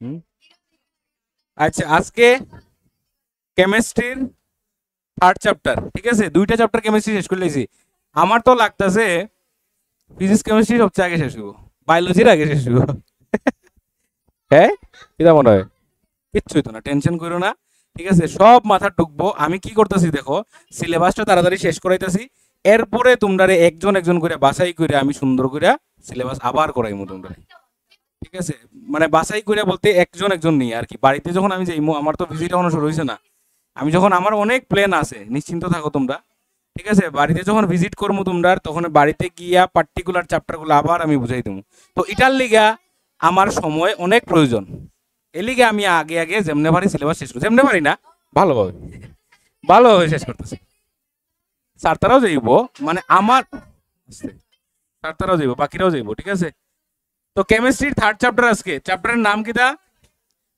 হুম? আচ্ছা, আজকে কেমিস্ট্রির থার্ড চ্যাপ্টার, ঠিক আছে, দুইটা চ্যাপ্টার কেমিস্ট্রি শেষ করে লেছি। আমার তো লাগতেছে ফিজিক্স কেমিস্ট্রি সবচেয়ে আগে শেষ হইব, বায়োলজির আগে শেষ হইব। হ্যাঁ, কিটা মনে হয়? কিচ্ছুই তো না, টেনশন করো না। ঠিক আছে, সব মাথা ঢুকবো। আমি কি করতেছি দেখো, সিলেবাসটা তাড়াতাড়ি শেষ করাইতেছি। এরপরে তোমরা একজন একজন করে বাছাই করে আমি সুন্দর করে সিলেবাস আবার করাইমু তোমরা। ঠিক আছে, মানে বাছাই করে বলতে একজন একজন নিয়ে আর কি। বাড়িতে যখন আমি যাইমু, আমার তো ভিজিট এখনো শুরু হয়েছে না। আমি যখন, আমার অনেক প্ল্যান আছে, নিশ্চিন্ত থাকো তোমরা। ঠিক আছে, বাড়িতে যখন ভিজিট করবো তোমরা, তখন বাড়িতে গিয়া পার্টিকুলার চ্যাপ্টারগুলো আবার আমি বুঝাই দেবো। তো এটার লিগা আমার সময় অনেক প্রয়োজন। এর লিগে আমি আগে আগে যেমনে পারি সিলেবাস শেষ করি, যেমনে পারি না, ভালোভাবে ভালোভাবে শেষ করতেছি। স্যার তারাও যাইব, মানে আমার স্যার তারাও যাইব, বাকিরাও যাইব, ঠিক আছে। তো কেমিস্ট্রির থার্ড চ্যাপ্টার, আজকে চ্যাপ্টারের নাম কিটা?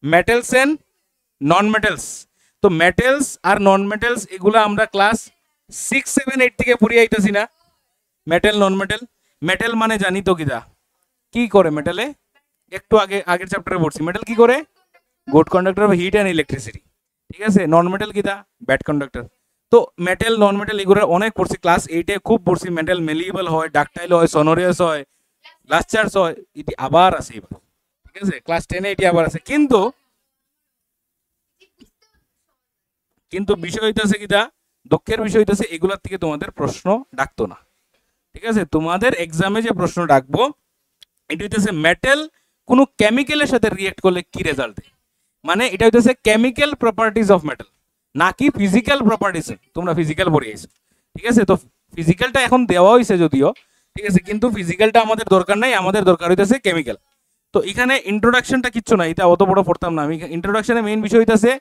Metals and non metals. তো মেটেলস আর নন মেটেলস এগুলো আমরা ক্লাস 6, 7, 8 থেকে পড়ে আইতেছি না? মেটেল, নন মেটেল। মেটেল মানে জানি তো কিটা, কি করে মেটেলে, একটু আগে আগের চ্যাপ্টারে পড়ছি। মেটেল কি করে? Good conductor of heat and electricity. ঠিক আছে, নন মেটেল কিটা? Bad conductor. তো মেটেল, নন মেটেল এগুলো অনেক পড়ছি, ক্লাস 8-এ খুব পড়ছি। মেটেল মেলিয়েবল হয়, ডাকটাইল হয়, সনোরিয়াস হয়, লাস্ট চার্জ হয়, এটি আবার আছে এবার। ঠিক আছে, ক্লাস 10-এ এটি আবার আছে। কিন্তু কিন্তু বিষয় হইতেছে কিটা, দুঃখের বিষয় হইতেছে এগুলার থেকে তোমাদের প্রশ্ন ডাকতো না। ঠিক আছে, তোমাদের এক্সামে যে প্রশ্ন ডাকবো এটা হইতেছে মেটেল কোন কেমিক্যালের সাথে রিয়েক্ট করলে কি রেজাল্ট দেয়। মানে এটা হইতেছে কেমিক্যাল প্রপার্টিজ অফ মেটাল, নাকি ফিজিক্যাল প্রপার্টিজ। তোমরা ফিজিক্যাল পড়িয়েছো, ঠিক আছে। তো ফিজিক্যালটা এখন দেওয়া হয়েছে যদিও, ঠিক আছে, কিন্তু ফিজিক্যালটা আমাদের দরকার নাই, আমাদের দরকার হইতেছে কেমিক্যাল। তো এখানে ইন্ট্রোডাকশনটা কিচ্ছু না, এটা অত বড় পড়তাম না আমি। ইন্ট্রোডাকশনে মেইন বিষয় হইতেছে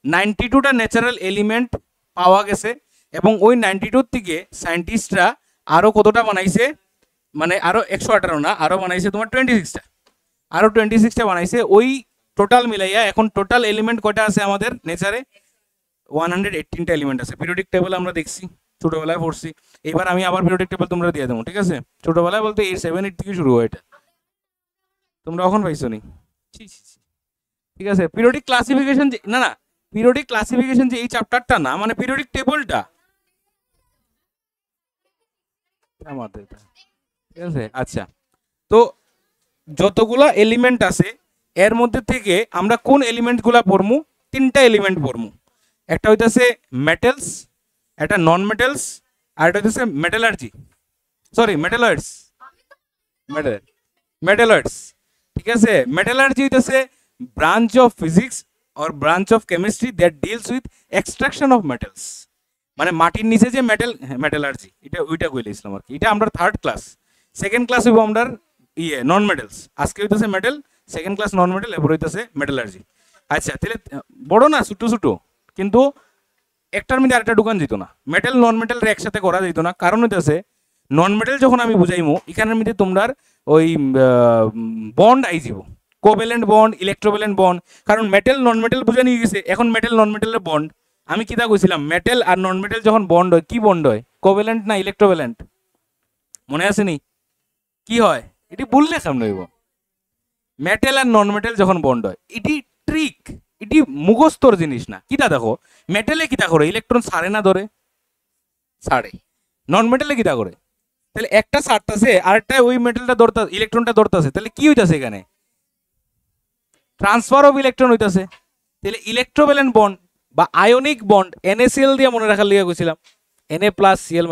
92টা ন্যাচারাল এলিমেন্ট পাওয়া গেছে, এবং ওই 92 থেকে সায়েন্টিস্টরা আরো কতটা বানাইছে, মানে আরো 118 না, আরো বানাইছে তোমার 26টা, আরো 26টা বানাইছে। ওই টোটাল মিলাইয়া এখন টোটাল এলিমেন্ট কয়টা আছে আমাদের নেচারে? 118টা এলিমেন্ট আছে। পিরিয়ডিক টেবিল আমরা দেখছি, ছোটবেলায় পড়ছি। এবার আমি আবার পিরিয়ডিক টেবিল তোমরা দিয়ে দেবো, ঠিক আছে। ছোটবেলায় বলতে 7-8 থেকে শুরু হয় এটা, তোমরা এখন পাইছো নি? ঠিক আছে, পিরিয়ডিক ক্লাসিফিকেশন যে, না না, পিরিয়ডিক ক্লাসিফিকেশন যে এই চ্যাপ্টারটা না, মানে পিরিয়ডিক টেবিলটা আমাদের, ঠিক আছে। আচ্ছা, তো যতগুলা এলিমেন্ট আছে এর মধ্যে থেকে আমরা কোন এলিমেন্টগুলা পড়মু? তিনটা এলিমেন্ট পড়মু। একটা হইতাছে মেটেলস, একটা নন মেটেলস, আর একটা হইতাছে metallurgy, sorry metalloids, metal metalloids. ঠিক আছে, মেটালার্জি হইতাছে branch of physics or branch of chemistry that deals with extraction of metals. মানে মাটির নিচে যে মেটাল, মেটালার্জি, এটা ওইটা কইলে ইসলাম আর কি। এটা আমরা থার্ড ক্লাস, সেকেন্ড ক্লাস হইব আমরা নন মেটালস। আজকে হইতেছে মেটাল, সেকেন্ড ক্লাস নন মেটাল, এরপর হইতেছে মেটালার্জি। আচ্ছা, তাহলে বড় না, ছোট ছোট, কিন্তু একটার মধ্যে আরেকটা দোকান যেত না। মেটাল নন মেটাল একসাথে করা যেত না, কারণ হইতেছে নন মেটাল যখন আমি বুঝাইমু এখানের মধ্যে তোমরা ওই বন্ড আই যাব, কোভ্যালেন্ট বন্ড, ইলেকট্রোভ্যালেন্ট বন্ড। কারণ মেটাল নন মেটাল বুঝে নিয়ে গেছে, এখন মেটাল নন মেটালের বন্ড। আমি কিতা কইছিলাম, মেটাল আর নন মেটাল যখন বন্ড হয়, কি বন্ড হয়? কোভ্যালেন্ট না ইলেকট্রোভ্যালেন্ট? মনে আছে নি? কি হয় এটি বললে কেমন হইব? মেটাল আর নন মেটাল যখন বন্ড হয়, এটি ট্রিক, এটি মুখস্থর জিনিস না। কিতা দেখো, মেটালে কিতা করে, ইলেকট্রন ছাড়ে না ধরে, ছাড়ে। নন মেটালে কিতা করে, তাহলে একটা ছাড়তাছে আরেকটা ওই মেটালটা ধরতা, ইলেকট্রনটা ধরতাছে, তাহলে কি হইতাছে এখানে? ট্রান্সফার অফ ইলেকট্রন হইতাছে। তাহলে ইলেকট্রোভ্যালেন্ট বন্ড বা আয়নিক বন্ড, NaCl দিয়ে মনে রাখার লিগে কইছিলাম, Na+Cl-।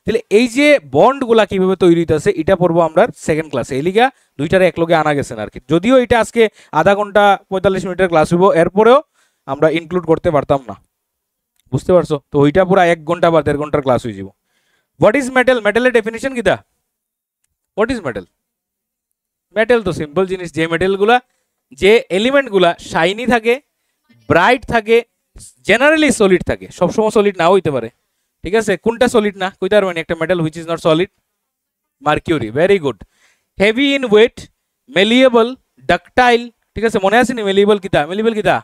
তাহলে এই যে বন্ডগুলা কিভাবে তৈরি হইতাছে এটা পড়বো আমরা সেকেন্ড ক্লাসে। এই লিগা দুইটারে একলগে আনা গেছে আর কি। যদিও এটা আজকে আধা ঘন্টা 45 মিনিটের ক্লাস হইব, এরপরেও আমরা ইনক্লুড করতে পারতাম না, বুঝতে পারছো? তো ওইটা পুরো 1 ঘন্টা বা 1.5 ঘন্টার ক্লাস হয়ে যাব। What is metal? মেটালের ডেফিনিশন কিটা? What is metal? মেটাল তো সিম্পল জিনিস, যে মেটালগুলা, যে এলিমেন্টগুলা শাইনি থাকে, ব্রাইট থাকে, জেনারেলি সলিড থাকে, সবসময় সলিড নাও হইতে পারে। ঠিক আছে, কোনটা সলিড না কইতে পারবেন? একটা metal which is not solid, mercury. Very good. Heavy in weight, malleable, ductile. ঠিক আছে, মনে আছে নি মেলিয়েবল কিতা? মেলিয়েবল কিতা?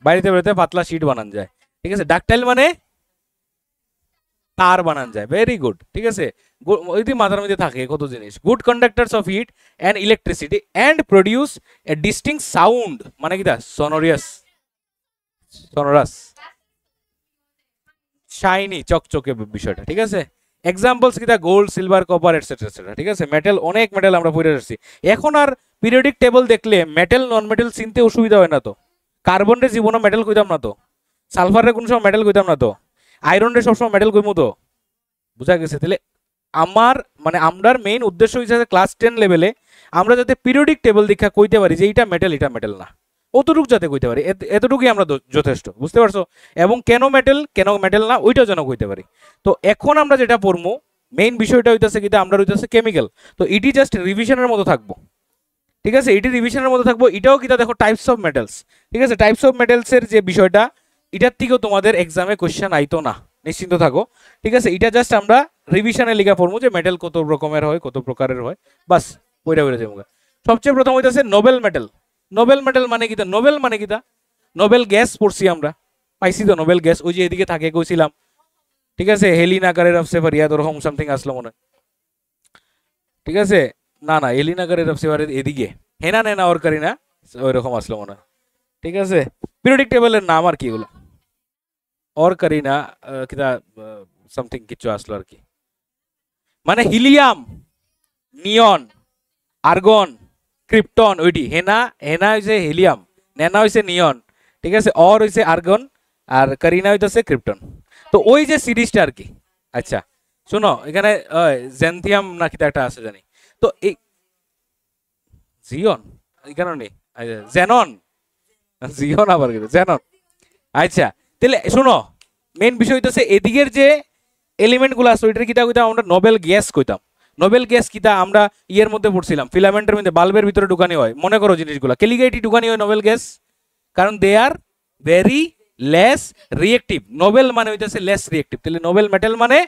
বাড়িতে বেরোতে পাতলা শীট বানান যায়। ঠিক আছে, ডাকটাইল মানে তার বানান যায়। Very good. ঠিক আছে, ওই যে মাথার মধ্যে থাকে কত জিনিস। Good কন্ডাক্টরস of heat and electricity and produce A distinct sound, মানে কি তা সনোরিয়াস, সনোরাস, শাইনি, চকচকে বিষয়টা, ঠিক আছে। এক্সাম্পলস কি তা gold, silver, copper etcetera etcetera, ঠিক আছে। মেটাল, অনেক মেটাল আমরা পড়ে আসছি। এখন আর পিরিয়ডিক টেবল দেখলে মেটাল নন মেটাল চিনতে অসুবিধা হয় না তো। কার্বন রে জীবনে মেটাল কইতাম না তো, সালফার রে কোনো সময় মেটাল কইতাম না তো, আয়রন রে সবসময় মেটাল কইমু তো, বুঝা গেছে। তাহলে আমার মানে আমরার মেইন উদ্দেশ্য হচ্ছে ক্লাস 10 লেভেলে আমরা যাতে পিরিয়ডিক টেবল দেখা কইতে পারি যে এইটা মেটাল এটা মেটাল না, অতটুকু যাতে কইতে পারি, এতটুকুই আমরা যথেষ্ট, বুঝতে পারছো। এবং কেন মেটাল না ওইটাও যেন কইতে পারি। তো এখন আমরা যেটা পড়বো মেইন বিষয়টা হইতেছে কি, আমরা হইতেছে কেমিক্যাল। তো ইটি জাস্ট রিভিশনের মতো থাকবো, ঠিক আছে, এটি রিভিশনের মতো থাকবো। এটাও কিটা দেখো টাইপস অফ মেটালস, ঠিক আছে। টাইপস অফ মেটালসের যে বিষয়টা, এটার থেকেও তোমাদের এক্সামে কোশ্চেন আইতো না, নিশ্চিন্ত থাকো, ঠিক আছে। এটা জাস্ট আমরা রিভিশনে লিখা পড়বো যে মেটাল কত রকমের হয়, কত প্রকারের হয়, বাস পয়রা পয়রা যাবো। সবচেয়ে প্রথম হইতেছে নোবেল মেটাল। নোবেল মেটাল মানে কিটা, নোবেল মানে কিটা, নোবেল গ্যাস পড়ছি আমরা, পাইছি তো নোবেল গ্যাস, ওই যে এদিকে থাকে কইছিলাম, ঠিক আছে। হেলিন আকারের অফ সেফার ইয়াদ ওরকম সামথিং আসলো মনে, ঠিক আছে। না না, হেলিন আকারের অফ সেফার এদিকে, হেনা নেনা ওর করি না, ওই রকম আসলো মনে, ঠিক আছে। পিরিয়ডিক টেবলের নাম আর কি এগুলো, ওর করি না কিটা সামথিং কিছু আসলো আর কি, মানে হিলিয়াম, নিয়ন, আর্গন, ক্রিপ্টন, ওইটি হেনা, হেনা হইছে হিলিয়াম, নেনা হইছে নিয়ন, ঠিক আছে। অর হইছে আর্গন, আর কারিনা হইতেছে ক্রিপ্টন। তো ওই যে সিরিজটা আর কি। আচ্ছা শুনো, এখানে জেনথিয়াম না কিটা একটা আছে জানি, তো এই জিয়ন এখানে নেই, জেনন, জিয়ন আবার কিন্তু জেনন। আচ্ছা তাহলে শুনো, মেইন বিষয় হইতেছে এদিকের যে এলিমেন্ট গুলো আছে ওইটার কিতা কইতাম আমরা নোবেল গ্যাস কইতাম। নোবেল গ্যাস কিতা আমরা ইয়ের মধ্যে পড়ছিলাম, ফিলামেন্টের মধ্যে, বাল্বের ভিতরে ঢুকানি হয়, মনে করো জিনিসগুলো কেলিগাইটি ঢুকানি হয় নোবেল গ্যাস, কারণ they are very less reactive. Noble মানে হইতেছে লেস রিয়েক্টিভ, তাহলে নোবেল মেটাল মানে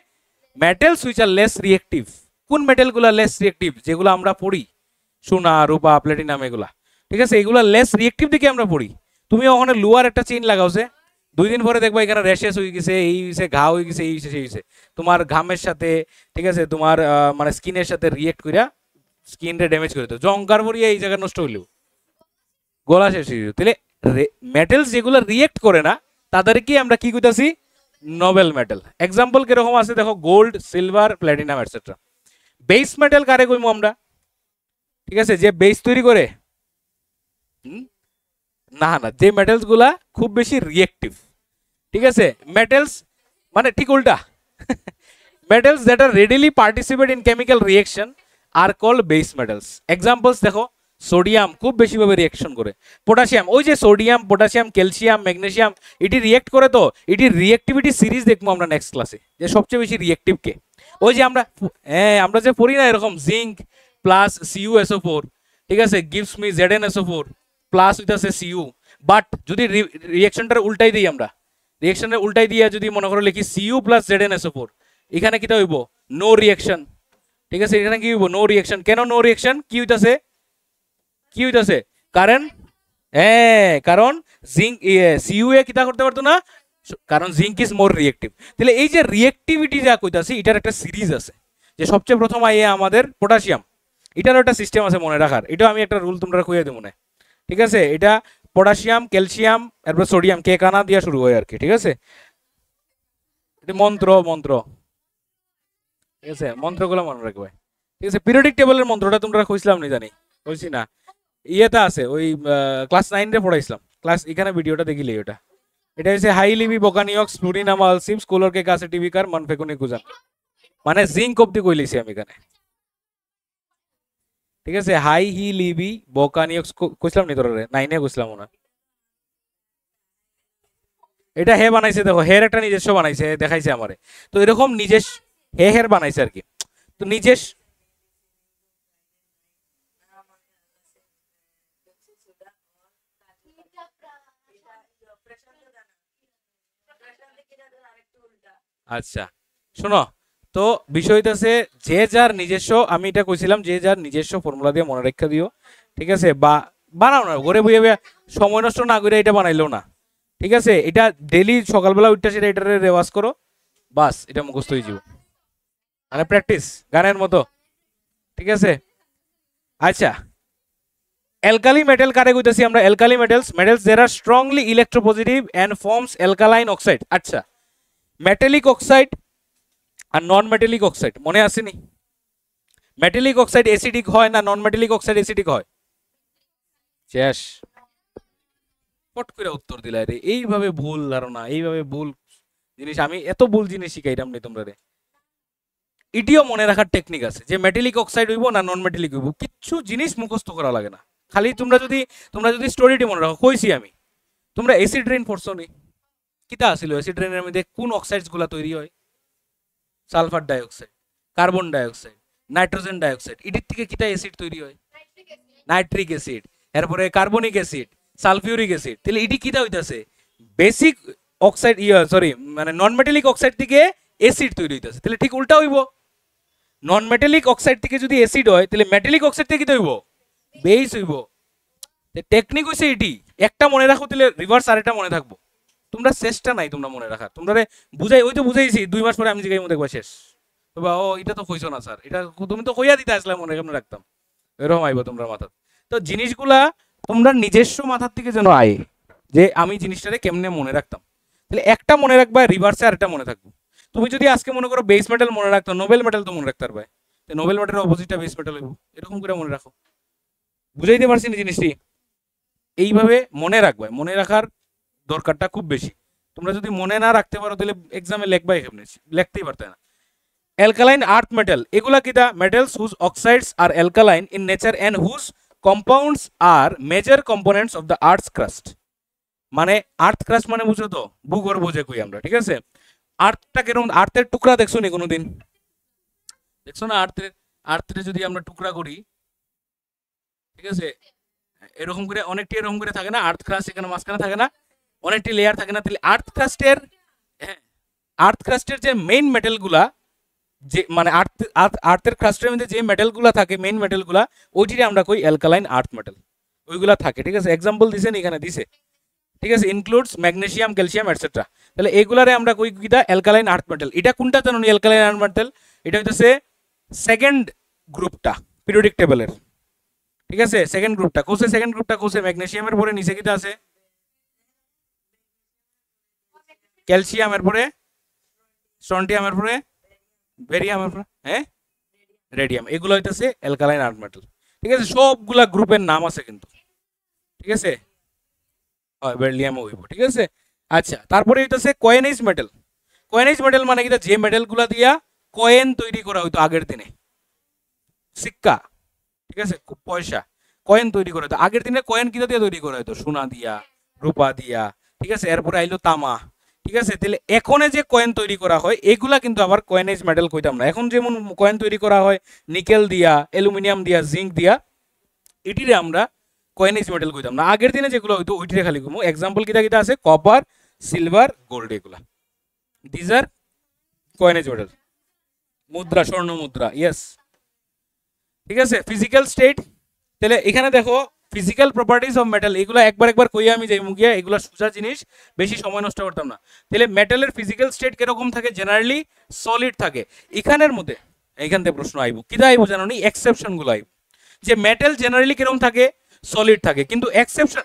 metals which are less reactive. কোন মেটালগুলো লেস রিয়েক্টিভ, যেগুলো আমরা পড়ি, সোনা, রূপা, প্লাটিনাম, এগুলা, ঠিক আছে, এগুলা লেস রিয়েক্টিভ দিকে আমরা পড়ি। তুমি ওখানে লোয়ার একটা চেইন লাগাওছে, 2 দিন পরে দেখবা এখানে র্যাশেস হয়ে গেছে, এই হয়েছে, ঘা হয়ে গেছে, এই হয়েছে, সেই হয়েছে, তোমার ঘামের সাথে, ঠিক আছে, তোমার মানে স্কিনের সাথে রিয়েক্ট করিয়া স্কিন রে ড্যামেজ করে দেয়, জঙ্কার পরিয়া এই জায়গা নষ্ট হইলেও গলা শেষ হয়ে যাবে। তাহলে মেটালস যেগুলো রিয়েক্ট করে না তাদেরকে আমরা কি কইতাছি, নোবেল মেটাল। এক্সাম্পল কিরকম আছে দেখো, gold, silver, platinum etcetera. Base metal কারে কইমু আমরা, ঠিক আছে, যে বেস তৈরি করে, না না, যে মেটালস গুলা খুব বেশি রিয়েক্টিভ, ঠিক আছে। মেটালস মানে ঠিক উল্টা, metals that are readily participate in chemical reaction are called base metals. Examples দেখো, সোডিয়াম খুব বেশিভাবে রিয়েকশন করে, পটাশিয়াম, ওই যে সোডিয়াম, পটাশিয়াম, ক্যালসিয়াম, ম্যাগনেসিয়াম, এটি রিয়েক্ট করে। তো এটির রিয়েক্টিভিটি সিরিজ দেখবো আমরা নেক্সট ক্লাসে, যে সবচেয়ে বেশি রিয়েক্টিভ কে। ওই যে আমরা আমরা যে পড়ি না এরকম, জিঙ্ক প্লাস CuSO4, ঠিক আছে, গিভস মি ZnSO4 প্লাস হইতাছে Cu। বাট যদি রিয়েকশনটার উল্টাই দিই আমরা, রিয়েকশনের উল্টাই দিয়ে যদি মনে করো লিখি Cu প্লাস ZnSO4, এখানে কিটা হইব, নো রিয়েকশন, ঠিক আছে। এখানে কি হইব, নো রিয়েকশন। কেন নো রিয়েকশন, কি হইতাছে, কি হইতাছে, কারণ কারণ জিঙ্ক Cu এ কিটা করতে পারতো না, কারণ জিঙ্ক ইজ মোর রিয়েক্টিভ। তাহলে এই যে রিয়েক্টিভিটি যা কইতাছি এটার একটা সিরিজ আছে, যে সবচেয়ে প্রথম আইয়ে আমাদের পটাশিয়াম, এটারও একটা সিস্টেম আছে মনে রাখার, এটাও আমি একটা রুল তোমরা কইয়া দেব মনে, ঠিক আছে। এটা পটাশিয়াম, ক্যালসিয়াম, এরপর সোডিয়াম, কে কানা দিয়া শুরু হয় আর কি, ঠিক আছে। এটা মন্ত্র, মন্ত্র, ঠিক আছে, মন্ত্রগুলো মনে রাখবে, ঠিক আছে। পিরিয়ডিক টেবলের মন্ত্রটা তোমরা কইছিলাম নি জানি, কইছি না, ইয়েটা আছে ওই ক্লাস 9 রে পড়াইছিলাম, ক্লাস এখানে ভিডিওটা দেখিলে ওটা। এটা হচ্ছে হাই লিবি বোকানিয়ক্স প্লুরিনাম আলসিমস কোলর কে কাছে টিবিকার মনফেকুনি কুজান, মানে জিঙ্ক অবধি কইলেছি আমি এখানে, ঠিক আছে। হাই হি লিবি বোকানিয়ক্স কইছিলাম নি তোরে, 9 এ কইছিলাম না। এটা হে বানাইছে, দেখো হের একটা নিজস্ব বানাইছে, দেখাইছে আমারে। তো এরকম নিজস্ব হের বানাইছে আর কি, তো নিজস্ব আচ্ছা শোনো, তো বিষয় হইতেছে যে যার নিজস্ব, আমি এটা কইছিলাম যে যার নিজস্ব ফর্মুলা দিয়ে মনে রেখা দিও, ঠিক আছে। বা বানাও না ঘরে বইয়ে বইয়ে, সময় নষ্ট না করে এটা বানাইলেও না, ঠিক আছে। এটা ডেলি সকালবেলা উঠতে সেটা এটারে রেওয়াজ করো, বাস এটা মুখস্থ হয়ে যাবে। মানে প্র্যাকটিস গানের মতো, ঠিক আছে। আচ্ছা, অ্যালকালি মেটাল কারে কইতাছি আমরা? Alkali metals there are strongly electropositive and forms alkaline oxide. আচ্ছা, মেটালিক অক্সাইড আর নন মেটালিক অক্সাইড মনে আসেনি? মেটালিক অক্সাইড অ্যাসিডিক হয় না নন মেটালিক অক্সাইড অ্যাসিডিক হয়? শেষ, পট করে উত্তর দিলা রে। এইভাবে ভুল ধারণা, এইভাবে ভুল জিনিস, আমি এত ভুল জিনিস শিখাইতাম নি তোমরা রে। এটিও মনে রাখার টেকনিক আছে যে মেটালিক অক্সাইড হইব না নন মেটালিক হইব, কিচ্ছু জিনিস মুখস্থ করা লাগে না। খালি তোমরা যদি স্টোরিটি মনে রাখো, কইছি আমি তোমরা অ্যাসিড রেইন পড়ছো নি? কিতা আছিল অ্যাসিড রেইনের মধ্যে? কোন অক্সাইডস গুলা তৈরি হয়? Sulphur dioxide, carbon dioxide, nitrogen dioxide. এটির থেকে কিতা অ্যাসিড তৈরি হয়? নাইট্রিক অ্যাসিড, এরপরে কার্বনিক অ্যাসিড, সালফিউরিক অ্যাসিড। তাহলে এটি কিতা হইতাছে? বেসিক অক্সাইড, সরি মানে নন মেটালিক অক্সাইড থেকে অ্যাসিড তৈরি হইতাছে। তাহলে ঠিক উল্টা হইব, নন মেটালিক অক্সাইড থেকে যদি অ্যাসিড হয় তাহলে মেটালিক অক্সাইড থেকে কি হইব? বেস হইব। টেকনিক হইছে এটি, একটা মনে রাখো তাহলে রিভার্স আরেকটা মনে থাকবো। তোমরা চেষ্টা নাই তোমরা মনে রাখার, তোমরা বুঝাই, ওই তো বুঝাইছি 2 মাস পরে আমি জিগাই মধ্যে একবার শেষ। তবে ও এটা তো কইছো না স্যার, এটা তুমি তো কইয়া দিতে আসলে মনে কেমন রাখতাম, এরকম আইব তোমরা মাথা। তো জিনিসগুলা তোমরা নিজস্ব মাথার থেকে যেন আয় যে আমি জিনিসটারে কেমনে মনে রাখতাম। তাহলে একটা মনে রাখবা, রিভার্সে আরেকটা মনে থাকবো। তুমি যদি আজকে মনে করো বেস মেটাল মনে রাখতো, নোবেল মেটাল তো মনে রাখতে পারবে। নোবেল মেটালের অপোজিটটা বেস মেটাল হইব, এরকম করে মনে রাখো। বুঝাইতে পারছি না জিনিসটি? এইভাবে মনে রাখবে, মনে রাখার দরকারটা খুব বেশি। তোমরা যদি মনে না রাখতে পারো তাহলে এক্সামে লিখবাই কেমনে? লিখতেই পারতে না। অ্যালকালাইন আর্থ মেটাল, এগুলা কিটা? Metals whose oxides are alkaline in nature and whose compounds are major components of the earth's crust. মানে আর্থ ক্রাস্ট মানে বুঝো তো, ভূগর্ভ যে কই আমরা, ঠিক আছে। আর্থটা কিরকম? আর্থের টুকরা দেখছো নি কোনোদিন? দেখছো না? আর্থের যদি আমরা টুকরা করি, ঠিক আছে, এরকম করে অনেকটি এরকম করে থাকে না আর্থ ক্রাস্ট, এখানে মাঝখানে থাকে না অনেকটি লেয়ার থাকে না? তাহলে আর্থ ক্রাস্টের যে মেইন মেটালগুলা, যে মানে আর্থের ক্রাস্টের মধ্যে যে মেটালগুলা থাকে, মেইন মেটালগুলা, ওইটিরে আমরা কই অ্যালকালাইন আর্থ মেটাল। ওইগুলা থাকে, ঠিক আছে। এক্সাম্পল দিছেন এখানে দিছে, ঠিক আছে, ইনক্লুডস ম্যাগনেসিয়াম, ক্যালসিয়াম এটসেট্রা। তাহলে এগুলারে আমরা কই কিটা? Alkaline earth metal. এটা কোনটা জানো? অ্যালকালাইন আর্থ মেটাল এটা হইতেছে সেকেন্ড গ্রুপটা পিরিয়ডিক টেবলের, ঠিক আছে। সেকেন্ড গ্রুপটা কোসে, সেকেন্ড গ্রুপটা কোসে ম্যাগনেসিয়ামের পরে নিচে কিটা আছে? ক্যালসিয়ামের পরে স্ট্রন্টিয়ামের পরে বেরিয়ামের পরে হ্যাঁ রেডিয়াম। এগুলো হইতেছে অ্যালকালাইন আর্থ মেটাল, ঠিক আছে। সবগুলা গ্রুপের নাম আছে কিন্তু, ঠিক আছে। বেরিলিয়ামও হইব, ঠিক আছে। আচ্ছা, তারপরে হইতেছে কয়েনাইজ মেটাল। কয়েনাইজ মেটাল মানে কি? যে মেটালগুলা দিয়া কয়েন তৈরি করা হইতো আগের দিনে, সিক্কা, ঠিক আছে, পয়সা, কয়েন তৈরি করা হতো আগের দিনে। কয়েন কিটা দিয়ে তৈরি করা হতো? সোনা দিয়া, রূপা দিয়া, ঠিক আছে। এরপরে আইলো তামা, ঠিক আছে। তাহলে এখন যে কয়েন তৈরি করা হয় এগুলা কিন্তু আবার কয়েনাইজ মেটাল কইতাম না। এখন যেমন কয়েন তৈরি করা হয় নিকেল দিয়া, অ্যালুমিনিয়াম দিয়া, জিঙ্ক দিয়া, এটিরে আমরা কয়েনাইজ মেটাল কইতাম না। আগের দিনে যেগুলো হইতো ওইটিরে খালি কমু। এক্সাম্পল কিটা কিটা আছে? কপার, সিলভার, গোল্ড, এগুলা দিজ আর কয়েনাইজ মেটাল। মুদ্রা, স্বর্ণ মুদ্রা, ইয়েস, ঠিক আছে। ফিজিক্যাল স্টেট, তাহলে এখানে দেখো ফিজিক্যাল প্রপার্টিজ অফ মেটাল, এগুলো একবার কইয়া আমি যাই মুগিয়া, এগুলো সোজা জিনিস, বেশি সময় নষ্ট করতাম না। তাহলে মেটালের ফিজিক্যাল স্টেট কিরকম থাকে? জেনারেলি সলিড থাকে। এখানের মধ্যে এইখান থেকে প্রশ্ন আইব, কিটা আইব জানো নি? এক্সেপশন গুলো আইব, যে মেটাল জেনারেলি কিরকম থাকে? সলিড থাকে, কিন্তু এক্সেপশন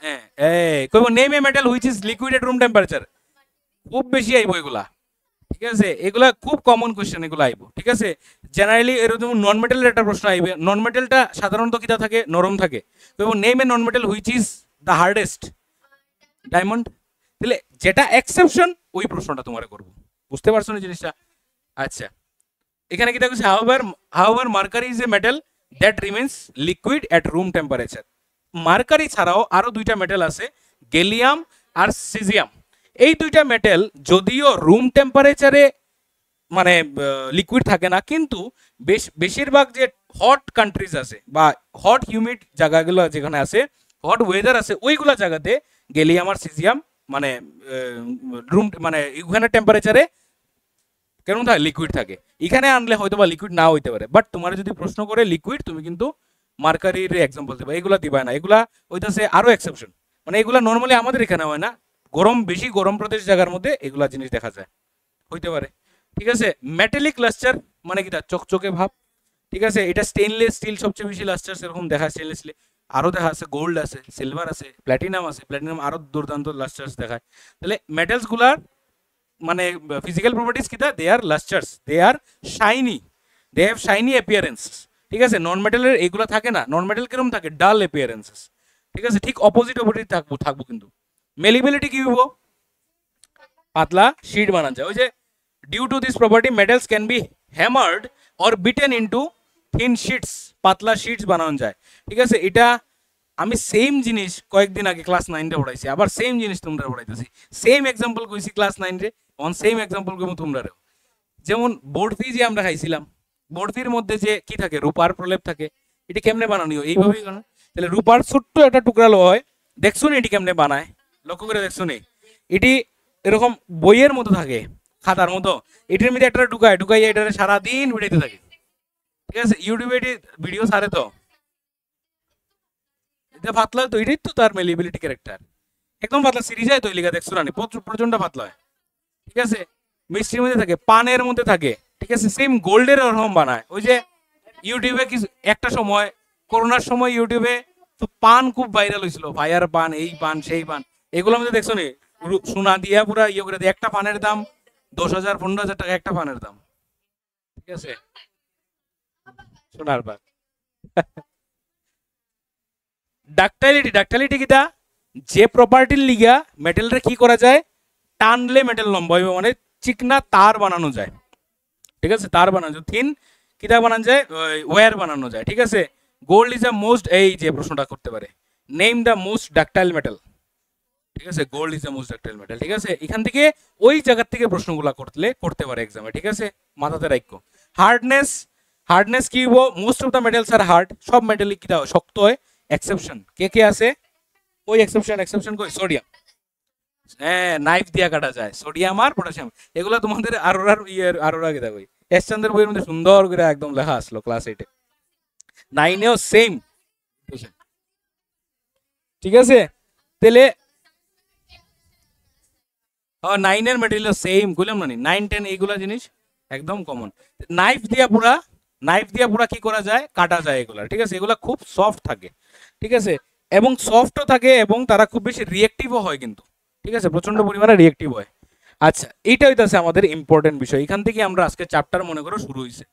কইব name a metal which is liquid at room temperature. খুব বেশি আইব এগুলা, ঠিক আছে। এগুলা খুব কমন কোশ্চেন, এগুলো আইব, ঠিক আছে। জেনারেলি এরকম নন মেটালের একটা প্রশ্ন আইবে। নন মেটালটা সাধারণত কিটা থাকে? নরম থাকে। এবং name A non metal which is the hardest. Diamond. তাহলে যেটা এক্সেপশন ওই প্রশ্নটা তোমার করব, বুঝতে পারছো না জিনিসটা? আচ্ছা, এখানে কি দেখো? However mercury is a metal that remains liquid at room temperature. Mercury ছাড়াও আরো দুইটা মেটাল আছে, গেলিয়াম আর সিজিয়াম। এই দুইটা মেটাল যদিও রুম টেম্পারেচারে মানে লিকুইড থাকে না, কিন্তু বেশিরভাগ যে হট কান্ট্রিজ আছে বা হট হিউমিড জায়গাগুলো যেখানে আছে, হট ওয়েদার আছে, ওইগুলা জায়গাতে গেলিয়াম আর সিজিয়াম মানে রুম মানে ওখানে টেম্পারেচারে কেমন থাকে? লিকুইড থাকে। এখানে আনলে হয়তো বা লিকুইড না হইতে পারে, বাট তোমার যদি প্রশ্ন করে লিকুইড, তুমি কিন্তু মার্কারির এক্সাম্পল দিবা, এগুলা দিবা না। এগুলা হইতাছে আরো এক্সেপশন, মানে এগুলা নর্মালি আমাদের এখানে হয় না। বেশি গরম প্রদেশ জায়গার মধ্যে এগুলা জিনিস দেখা যায়, হইতে পারে, ঠিক আছে। মেটালিক লাস্টার, মানে কি তার চকচকে ভাব, ঠিক আছে। এটা স্টেনলেস স্টিল সবচেয়ে বেশি লাস্টার্স এরকম দেখা, স্টেনলেস স্টিল আরও দেখা আছে, গোল্ড আছে, সিলভার আছে, প্ল্যাটিনাম আছে, প্ল্যাটিনাম আরও দুর্দান্ত লাস্টার্স দেখায়। তাহলে মেটালসগুলার মানে ফিজিক্যাল প্রপার্টিস কিটা, they are lustrous, they are shiny, they have shiny appearance, ঠিক আছে। নন মেটালের এগুলো থাকে না, নন মেটাল কিরকম থাকে, ডাল অ্যাপিয়ারেন্সেস, ঠিক আছে। ঠিক অপোজিট অপোজিট থাকবো কিন্তু মেলিবিলিটি কি হবো, পাতলা শিট বানানো যায়। ওই যে due to this property metals can be hammered or beaten into thin sheets, পাতলা শিটস বানানো যায়, ঠিক আছে। এটা আমি সেম জিনিস কয়েকদিন আগে ক্লাস 9 পড়াইছি, আবার সেম জিনিস তোমরা পড়াইতেছি, সেম এক্সাম্পল কইছি ক্লাস 9 অন সেম এক্সাম্পল কইবো তোমরাও। যেমন বরফি যে আমরা খাইছিলাম, বরফির মধ্যে যে কি থাকে, রূপার প্রলেপ থাকে, এটি কেমনে বানানো, এইভাবেই বানায়। তাহলে রূপার ছোট্ট একটা টুকরা লো হয়, দেখছো না এটি কেমনে বানায়, লক্ষ্য করে দেখছো নি, এটি এরকম বইয়ের মতো থাকে, খাতার মতো, এটির মধ্যে একটা ঢুকাইয়া এটা সারাদিন উঠাইতে থাকে, ঠিক আছে। ইউটিউবে এটি ভিডিও ছাড়ে তো, এটা পাতলা তো, এটাই তো তার মেলিবিলিটি ক্যারেক্টার, একদম পাতলা সিরিজ হয় তো, লিখা দেখছো না প্রচন্ড পাতলা হয়, ঠিক আছে। মিষ্টির মধ্যে থাকে, পানের মধ্যে থাকে, ঠিক আছে। সেম গোল্ডের ওরকম বানায়। ওই যে ইউটিউবে কিছু একটা সময়, করোনার সময় ইউটিউবে তো পান খুব ভাইরাল হয়েছিল, ফায়ার পান, এই পান সেই পান, এগুলোর মধ্যে দেখছো নি, সোনা দিয়া পুরা ইয়ে করে, একটা পানের দাম 10,000 15,000 টাকা একটা পানের দাম, ঠিক আছে, সোনার পান। ডাক্টাইলিটি কিটা, যে প্রপার্টির লিগা মেটেলটা কি করা যায়, টানলে মেটেল লম্বা হইবে, মানে চিকনা তার বানানো যায়, ঠিক আছে। তার বানানো যায়, থিন কিটা বানানো যায়, ওয়্যার বানানো যায়, ঠিক আছে। গোল্ড ইজ দ্য মোস্ট, এই যে প্রশ্নটা করতে পারে, নেম দ্য মোস্ট ডাক্টাইল মেটাল, ঠিক আছে। Gold is the most ডাক্টাইল metal, ঠিক আছে। এখান থেকে ওই জায়গা থেকে প্রশ্নগুলো করতে পারে এক্সামে, ঠিক আছে, মাথাতে রাখো। হার্ডনেস, হার্ডনেস কি হবো, most of the metals are hard, সব মেটালই কিটা হয়, শক্ত হয়। এক্সেপশন কে কে আছে, ওই এক্সেপশন কই, সোডিয়াম, হ্যাঁ নাইফ দিয়া কাটা যায়, সোডিয়াম আর পটাশিয়াম, এগুলো তোমাদের আরোরার আরোরা কি দেখো, এসচন্দ্রের বইয়ের মধ্যে সুন্দর করে একদম লেখা আসলো ক্লাস 8-এ, 9-এও সেম, ঠিক আছে। তাহলে 9-এর মেটেরিয়াল সেম কইলাম না, 9-10 এইগুলা জিনিস একদম কমন। নাইফ দিয়া পুরা কি করা যায়, কাটা যায় এগুলা, ঠিক আছে। এগুলা খুব সফট থাকে, ঠিক আছে, এবং সফটও থাকে, এবং তারা খুব বেশি রিয়েক্টিভও হয় কিন্তু, ঠিক আছে, প্রচন্ড পরিমাণে রিয়েক্টিভ হয়। আচ্ছা, এইটা হইতাছে আমাদের ইম্পর্টেন্ট বিষয়, এখান থেকে আমরা আজকে চ্যাপ্টার মনে করো শুরু হইছে,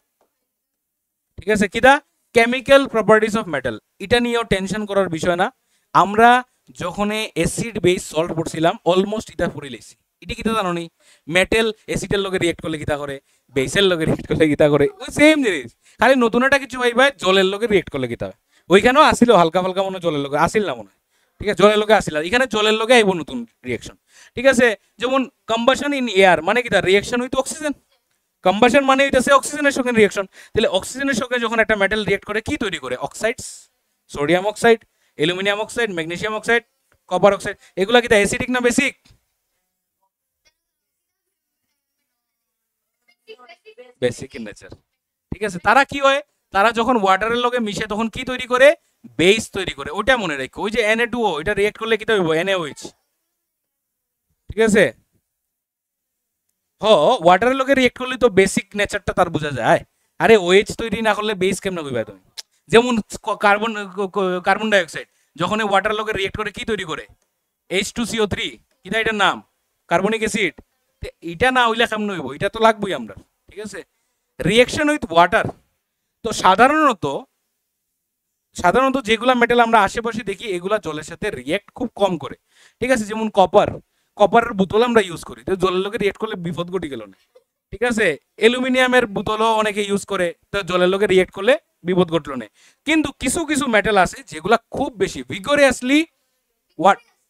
ঠিক আছে। কিদা, কেমিক্যাল প্রপার্টিজ অফ মেটাল, এটা নিয়েও টেনশন করার বিষয় না। আমরা যখন অ্যাসিড বেস সল্ট পড়ছিলাম অলমোস্ট এটা পড়ে লেছি, এটা কিতা জানো নি, মেটেল অ্যাসিডের লগে রিয়েক্ট করলে কিতা করে, বেসের লগে রিয়েক্ট করলে কিতা করে, ওই সেম জিনিস, খালি নতুন একটা কিছু ভাই জলের লগে রিয়েক্ট করলে কিতা হয়। ওইখানেও আসিল হালকা ফালকা মনে জলের লগে আসিল না মনে, ঠিক আছে, জলের লগে আসিল, এখানে জলের লগে আইব নতুন রিয়েকশন, ঠিক আছে। যেমন কম্বাশন ইন এয়ার মানে কিতা, রিয়েকশন উইথ অক্সিজেন, কম্বাশন মানে হইতাছে অক্সিজেনের সঙ্গে রিয়েকশন। তাহলে অক্সিজেনের সঙ্গে যখন একটা মেটাল রিয়েক্ট করে কি তৈরি করে, oxides, sodium oxide, aluminium oxide, magnesium oxide, copper oxide, এগুলা কিতা অ্যাসিডিক না বেসিক, বেসিক ইন নেচার, ঠিক আছে। তারা কি হয়, তারা যখন ওয়াটারের লগে মিশে তখন কি তৈরি করে, বেস তৈরি করে, ওটা মনে রাখো। ওই যে Na2O, এটা রিয়েক্ট করলে কি হইব, NaOH, ঠিক আছে। ওয়াটারের লগে রিয়েক্ট করলে তো বেসিক নেচারটা তার বোঝা যায়। আরে ওএইচ তৈরি না করলে বেস কেমনে কইবা তুমি। যেমন কার্বন ডাইঅক্সাইড যখন ওয়াটার লগে রিয়েক্ট করে কি তৈরি করে, H2CO3, কিটা এটার নাম, কার্বনিক অ্যাসিড। এটা না হইলে কেমনে হইব, এটা তো লাগবেই আমরা, ঠিক আছে। রিয়েকশন উইথ ওয়াটার, তো সাধারণত যেগুলা মেটাল আমরা আশেপাশে দেখি এগুলা জলের সাথে রিয়েক্ট খুব কম করে, ঠিক আছে। যেমন কপারের বোতল আমরা ইউজ করি, তো জলের লগে রিয়েক্ট করলে বিপদ ঘটি গেল না, ঠিক আছে। অ্যালুমিনিয়ামের বোতলও অনেকে ইউজ করে, তো জলের লগে রিয়েক্ট করলে বিপদ ঘটলো না। কিন্তু কিছু কিছু মেটাল আছে যেগুলা খুব বেশি ভিগোরিয়াসলি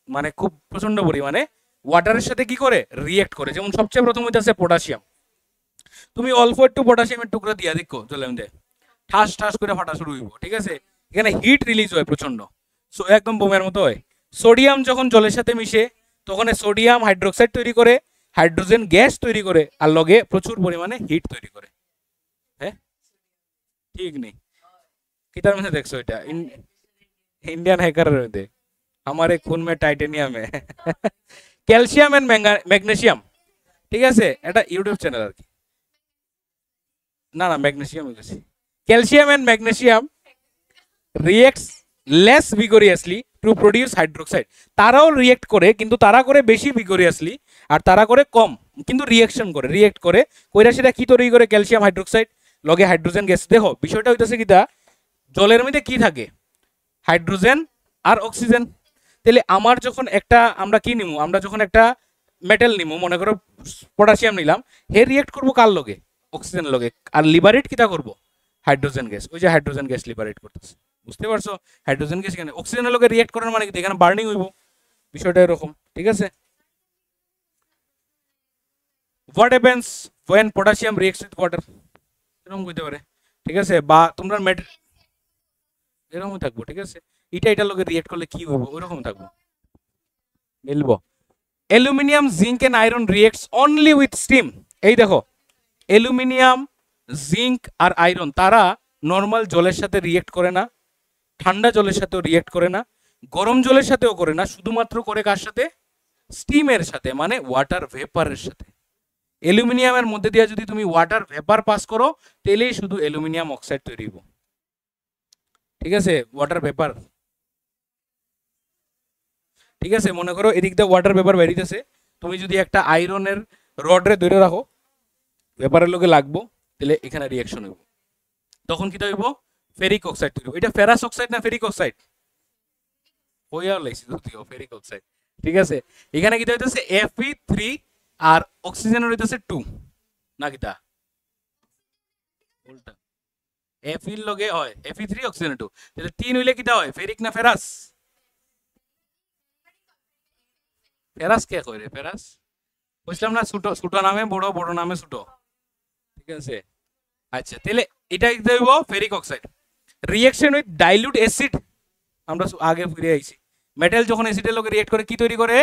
মানে খুব প্রচন্ড পরিমাণে ওয়াটারের সাথে কি করে, রিয়েক্ট করে। যেমন সবচেয়ে প্রথম হইতেছে পটাশিয়াম, তুমি অল্প একটু পটাশিয়ামের টুকরা দিয়া দেখো জলের মধ্যে, ঠাস ঠাস করে ফাটা শুরু হইব, ঠিক আছে। এখানে হিট রিলিজ হয় প্রচন্ড, সো একদম বোমের মতো হয়। সোডিয়াম যখন জলের সাথে মিশে তখন সোডিয়াম হাইড্রোক্সাইড তৈরি করে, হাইড্রোজেন গ্যাস তৈরি করে, আর লগে প্রচুর পরিমাণে হিট তৈরি করে। হ্যাঁ ঠিক নেই, কিতার মধ্যে দেখছো এটা, इंडियन हैकर थे हमारे खून में टाइटेनियम है ক্যালসিয়াম এন্ড ম্যাগনেসিয়াম, ঠিক আছে, এটা ইউটিউব চ্যানেল আর কি। না না ম্যাগনেসিয়াম হইতেছে, calcium and magnesium reacts less vigorously to produce hydroxide. তারাও রিয়েক্ট করে, কিন্তু তারা করে বেশি ভিগোরিয়াসলি, আর তারা করে কম, কিন্তু রিয়েকশন করে, রিয়েক্ট করে কইরা সেটা কি তৈরি করে, ক্যালসিয়াম হাইড্রোক্সাইড লগে হাইড্রোজেন গ্যাস। দেখো বিষয়টা হইতেছে কিটা, জলের মধ্যে কি থাকে, হাইড্রোজেন আর অক্সিজেন। তাহলে আমার যখন একটা আমরা কি নিমু, আমরা যখন একটা মেটাল নিমু, মনে করো পটাশিয়াম নিলাম, হে রিয়েক্ট করবো কার লগে, অক্সিজেন লগে, আর লিবারেট কিটা করবো, হাইড্রোজেন গ্যাস। ওই যে হাইড্রোজেন গ্যাস লিবারেট করতেছে, বুঝতে পারছো? হাইড্রোজেন গ্যাস এখানে অক্সিজেনের লগে রিয়েক্ট করার মানে কি, এখানে বার্নিং হইব, বিষয়টা এরকম, ঠিক আছে? What happens when potassium reacts with water, এরকম হইতে পারে, ঠিক আছে? বা তোমরা এরকম থাকবো, ঠিক আছে? এটা এটার লগে রিয়েক্ট করলে কি হইব, ওইরকম থাকবো, মিলবো। Aluminium, zinc and iron reacts only with steam. এই দেখো, অ্যালুমিনিয়াম, জিঙ্ক আর আয়রন তারা নর্মাল জলের সাথে রিয়েক্ট করে না, ঠান্ডা জলের সাথেও রিয়েক্ট করে না, গরম জলের সাথেও করে না, শুধুমাত্র করে কার সাথে, স্টিমের সাথে, মানে ওয়াটার ভেপারের সাথে। অ্যালুমিনিয়ামের মধ্যে দিয়ে যদি তুমি ওয়াটার ভেপার পাস করো, তাহলেই শুধু অ্যালুমিনিয়াম অক্সাইড তৈরি হইব, ঠিক আছে? ওয়াটার ভেপার, ঠিক আছে? মনে করো এদিক দিয়ে ওয়াটার ভেপার বেরিয়েছে, তুমি যদি একটা আয়রনের রডরে ধরে রাখো, ভেপারের লগে লাগবো, তাহলে এখানে রিয়াকশন হইব, তখন কি হইব, ফেরিক অক্সাইড তৈরি হইব। এটা ফেরাস অক্সাইড না ফেরিক অক্সাইড, হইয়া লাইছি যদিও ফেরিক অক্সাইড, ঠিক আছে? এখানে কি হইতেছে Fe3 আর অক্সিজেনের হইতেছে 2, না কিটা উল্টা, Fe এর লগে হয় Fe3 অক্সিজেন 2, তাহলে 3 হইলে কিটা হয়, ফেরিক না ফেরাস? ফেরাস কে কয় রে, ফেরাস বুঝলাম না, ছোট ছোট নামে বড়, বড় নামে ছোট, ঠিক আছে? আচ্ছা, তাহলে এটা কি হইব, ferric oxide. Reaction with dilute acid, আমরা আগে ফিরে আইছি, মেটাল যখন অ্যাসিডের লগে রিঅ্যাক্ট করে কি তৈরি করে,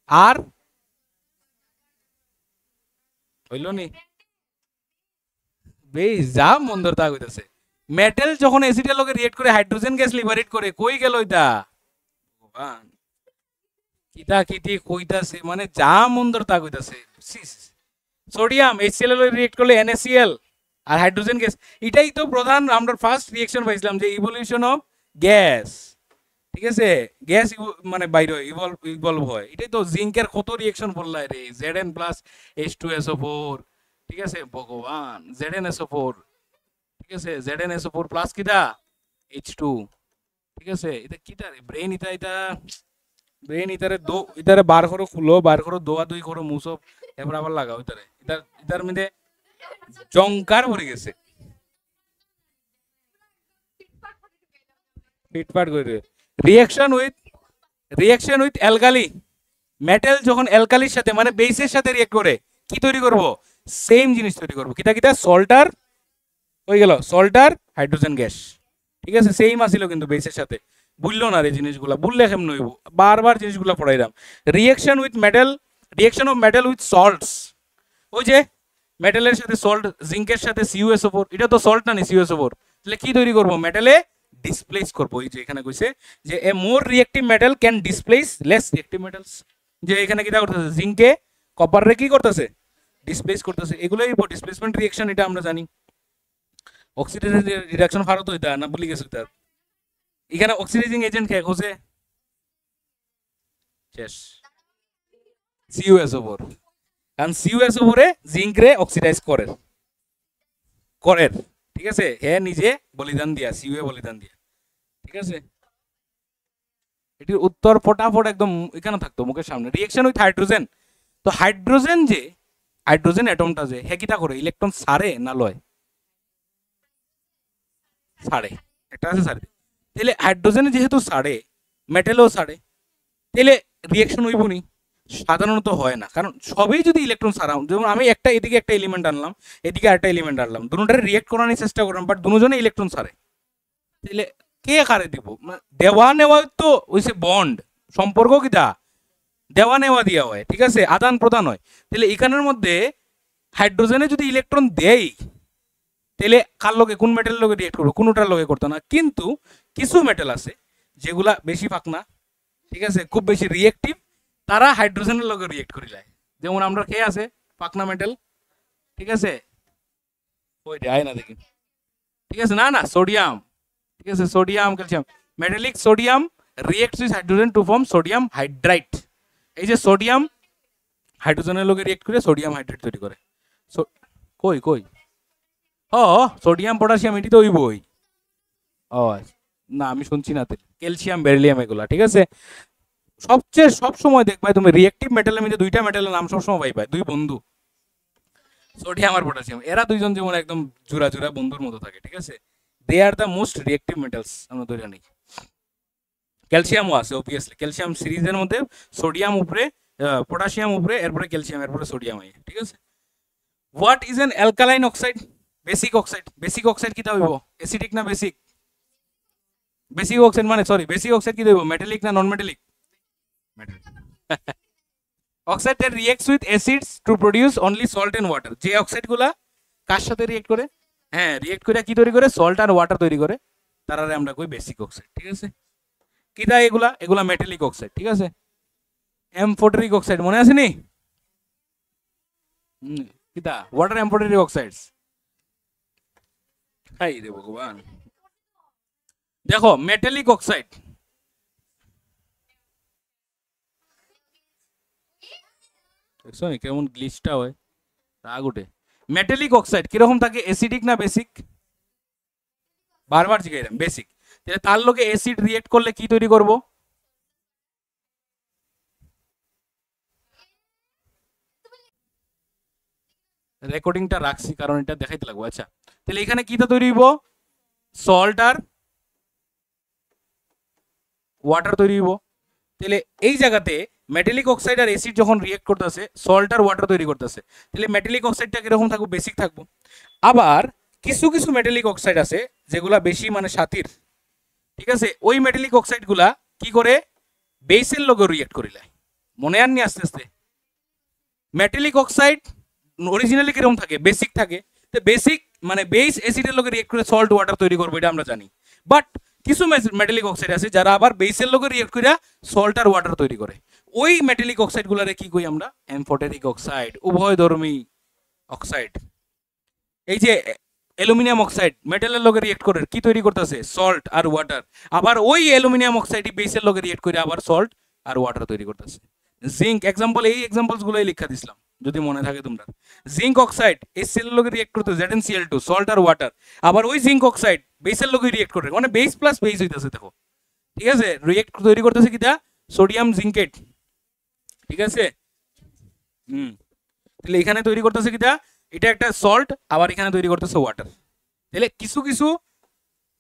আর হইল নি বেশ যা মন্দর তা কইতাছে, মেটাল যখন অ্যাসিডের লগে রিঅ্যাক্ট করে হাইড্রোজেন গ্যাস লিবারেট করে, কই গেল এটা, ভগবান কিতা কিতি কইতাছে, মানে যা মন্দর তা কইতাছে। সোডিয়াম HCl এর রিঅ্যাক্ট করলে NaCl আর হাইড্রোজেন গ্যাস, এটাই তো প্রধান আমরা ফার্স্ট রিঅ্যাকশন পাইছিলাম, যে ইভলিউশন অফ গ্যাস, ঠিক আছে? গ্যাস মানে বাইরে ইভলভ হয়, এটাই তো। জিঙ্কের কত রিঅ্যাকশন বললাই রে, Zn প্লাস H2SO4, ঠিক আছে? ভগবান, ZnSO4, ঠিক আছে? ZnSO4 প্লাস কিটা H2, ঠিক আছে? এটা কিটা রে, ব্রেন এটা এটা ব্রেন ইতারে দো, ইতারে বার করো, খুলো বার করো, দোয়া দুই করো, মুসো, এরপর আবার লাগাও ইতারে, ইতার ইতার মধ্যে জংকার ভরে গেছে, ফিটফাট করে রিঅ্যাকশন উইথ অ্যালকালি, মেটাল যখন অ্যালকালির সাথে মানে বেসের সাথে রিঅ্যাক্ট করে কি তৈরি করব, সেম জিনিস তৈরি করব, কিটা কিটা, সল্টার হয়ে গেল, সল্টার হাইড্রোজেন গ্যাস, ঠিক আছে? সেম আসিল কিন্তু বেসের সাথে, বুঝলো না রে জিনিসগুলা, বুঝলে কেমন হইব, বারবার জিনিসগুলা পড়াইলাম। Reaction with metal, reaction of metal with salts, ওই যে মেটালের সাথে সল্ট, জিঙ্কের সাথে CuSO4, এটা তো সল্ট না নি CuSO4, তাহলে কি তৈরি করব, মেটালে ডিসপ্লেস করব। এই যে এখানে কইছে যে a more reactive metal can displace less reactive metals, যে এখানে কিটা করতেছে, জিঙ্কে কপারে কি করতেছে, ডিসপ্লেস করতেছে, এগুলোই ডিসপ্লেসমেন্ট রিঅ্যাকশন, এটা আমরা জানি। অক্সিডেশন রিডাকশন ভারত হইতা না, ভুলি গেছে তার, এখানে অক্সিডাইজিং এজেন্ট কে হোসে, শেষ CuSO4, কারণ CuSO4 এ জিঙ্ক রে অক্সিডাইজ করে, ঠিক আছে? হে নিজে বলিদান দিয়া, Cu বলিদান দিয়া, ঠিক আছে? এটির উত্তর ফটাফট একদম এখানে থাকতো মুখের সামনে। রিঅ্যাকশন উইথ হাইড্রোজেন, তো হাইড্রোজেন যে হাইড্রোজেন অ্যাটমটা যে হে কিটা করে, ইলেকট্রন সারে না লয়, সাড়ে, একটা আছে সাড়ে, তাহলে হাইড্রোজেনে যেহেতু সাড়ে, মেটালও সাড়ে, তাহলে রিঅ্যাকশন হইব নি, সাধারণত হয় না, কারণ সবই যদি ইলেকট্রন সারাও, যেমন আমি একটা এদিকে একটা এলিমেন্ট আনলাম, এদিকে আরেকটা এলিমেন্ট আনলাম, দুটোটারে রিঅ্যাক্ট করানোর চেষ্টা করলাম, বাট দুজনে ইলেকট্রন সারে, তাহলে কে কারে দিব, দেওয়া নেওয়া তো হইছে বন্ড, সম্পর্ক কিটা দেওয়া নেওয়া দিয়া হয়, ঠিক আছে? আদান প্রদান হয়, তাহলে এখানের মধ্যে হাইড্রোজেনে যদি ইলেকট্রন দেই, তাহলে কার লগে, কোন মেটালের লগে রিঅ্যাক্ট করবো, কোনোটার লগে করতো না। কিন্তু কিছু মেটাল আছে যেগুলা বেশি পাকনা, ঠিক আছে, খুব বেশি রিঅ্যাক্টিভ, তারা হাইড্রোজেনের লগে রিঅ্যাক্ট করি যায়, যেমন আমরা কে আছে পাকনা মেটাল, ঠিক আছে, ওই আয় না দেখি, ঠিক আছে, না না সোডিয়াম, ঠিক আছে, sodium calcium, metallic sodium reacts with hydrogen to form sodium hydride. এই যে সোডিয়াম হাইড্রোজেনের লগে রিয়েক্ট করে সোডিয়াম হাইড্রেট তৈরি করে। কই কই ও সোডিয়াম পটাশিয়াম এটি তো হইবই। ও না আমি শুনছি না, ক্যালসিয়াম বেরিলিয়াম এগুলা, ঠিক আছে। সবচেয়ে সব সময় দেখবা তুমি রিয়েক্টিভ মেটালের মধ্যে দুইটা মেটালের নাম সবসময় পাইবা, দুই বন্ধু, সোডিয়াম আর পটাশিয়াম। এরা দুইজন যেমন একদম জোড়া জোড়া বন্ধুর মতো থাকে, ঠিক আছে। They are the most reactive metals আমরা ধরে নিই। ক্যালসিয়ামও আছে অবভিয়াসলি, ক্যালসিয়াম সিরিজের মধ্যে সোডিয়াম উপরে, পটাশিয়াম উপরে, এরপরে ক্যালসিয়াম, এরপরে সোডিয়াম আই, ঠিক আছে। What is an alkaline oxide? Basic oxide. Basic oxide কিটা হইব? অ্যাসিডিক না বেসিক? বেসিক অক্সাইড মানে সরি বেসিক অক্সাইড কি হইব, মেটালিক না non metallic? Oxide that reacts with acids to produce only salt and water. যে অক্সাইডগুলা কার সাথে রিঅ্যাক্ট করে? হ্যাঁ রিঅ্যাক্ট করে কি তৈরি করে? সল্ট আর ওয়াটার তৈরি করে, তারারে আমরা কই বেসিক অক্সাইড, ঠিক আছে। কিটা এগুলা? এগুলা মেটালিক অক্সাইড, ঠিক আছে। এমফোটেরিক অক্সাইড মনে আছে নি? কিটা ওয়াটার এমফোটেরিক অক্সাইডস। হাই রে ভগবান, দেখো মেটালিক অক্সাইড, দেখছো নি কেমন গ্লিচটা হয়, রাগ উঠে। মেটালিক অক্সাইড কিরকম থাকে? অ্যাসিডিক না বেসিক? বারবার জিজ্ঞাসা, বেসিক। তাহলে তার লগে অ্যাসিড রিয়েক্ট করলে কি তৈরি করব? রেকর্ডিংটা রাখছি কারণ এটা দেখাইতে লাগবে। আচ্ছা তাহলে এখানে কিটা তৈরি হইব? সল্ট আর ওয়াটার তৈরি হইব। তাহলে এই জায়গাতে মেটালিক অক্সাইড আর অ্যাসিড যখন রিয়েক্ট করতেছে সল্ট আর ওয়াটার তৈরি করতেছে, তাহলে মেটালিক অক্সাইডটা কিরকম থাকবে? বেসিক থাকবো। আবার কিছু কিছু মেটালিক অক্সাইড আছে যেগুলা বেশি মানে সাথীর, ঠিক আছে, ওই মেটালিক অক্সাইডগুলা কি করে? বেসের লগে রিয়েক্ট করিলে। মনে আননি আস্তে আস্তে? মেটালিক অক্সাইড অরিজিনালি কিরকম থাকে? বেসিক থাকে। তো বেসিক মানে বেস অ্যাসিডের লগে রিয়েক্ট করে সল্ট ওয়াটার তৈরি করবে, এটা আমরা জানি। বাট কিছু মেটালিক অক্সাইড আছে যারা আবার বেসের লগে রিয়েক্ট করে সল্ট আর ওয়াটার তৈরি করে। ওই মেটালিক অক্সাইডগুলোরে কি কই আমরা? এমফোটেরিক অক্সাইড, উভয়ধর্মী অক্সাইড। এই যে অ্যালুমিনিয়াম অক্সাইড মেটালের লগে রিয়েক্ট করে কি তৈরি করতেছে? সল্ট আর ওয়াটার। আবার ওই অ্যালুমিনিয়াম অক্সাইডই বেসের লগে রিয়েক্ট করে আবার সল্ট আর ওয়াটার তৈরি করতেছে। জিঙ্ক এক্সাম্পল, এই এক্সাম্পলস গুলোই লিখা দিছিলাম যদি মনে থাকে তোমরা। জিঙ্ক অক্সাইড এসিএল এর লগে রিয়েক্ট করতে ZnCl2 সল্ট আর ওয়াটার, আবার ওই জিঙ্ক অক্সাইড বেসের লগে রিয়েক্ট করে, মানে বেস প্লাস বেস হইতাছে, দেখো, ঠিক আছে। রিয়েক্ট তৈরি করতেছে কিটা? সোডিয়াম জিঙ্কেট, ঠিক আছে। তাহলে এখানে তৈরি করতেছে কিটা? এটা একটা সল্ট, আবার এখানে তৈরি করতেছে ওয়াটার। তাহলে কিছু কিছু